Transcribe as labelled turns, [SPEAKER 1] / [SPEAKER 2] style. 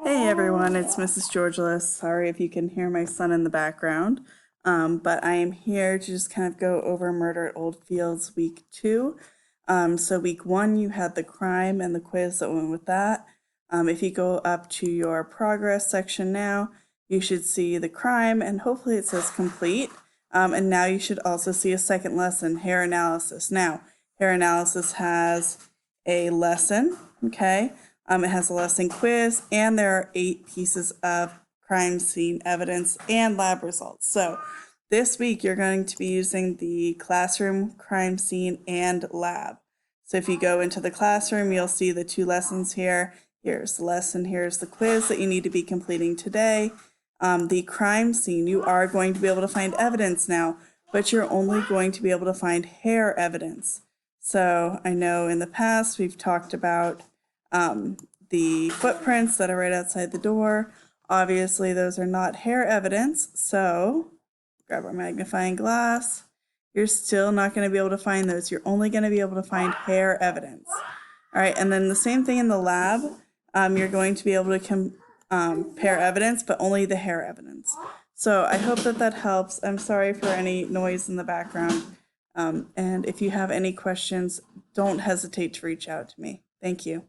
[SPEAKER 1] Hey everyone, it's Mrs. Georgelis. Sorry if you can hear my son in the background, but I am here to just kind of go over Murder at Old Fields week 2. So week 1, you had the crime and the quiz that went with that. If you go up to your progress section now, you should see the crime and hopefully it says complete. And now you should also see a second lesson, hair analysis. Now, hair analysis has a lesson, okay? It has a lesson quiz, and there are 8 pieces of crime scene evidence and lab results. So this week you're going to be using the classroom, crime scene, and lab. So if you go into the classroom, you'll see the 2 lessons here. Here's the lesson, here's the quiz that you need to be completing today. The crime scene, you are going to be able to find evidence now, but you're only going to be able to find hair evidence. So I know in the past we've talked about the footprints that are right outside the door. Obviously, those are not hair evidence, so grab our magnifying glass. You're still not going to be able to find those. You're only going to be able to find hair evidence. All right, and then the same thing in the lab. You're going to be able to compare evidence, but only the hair evidence. So I hope that that helps. I'm sorry for any noise in the background. And if you have any questions, don't hesitate to reach out to me. Thank you.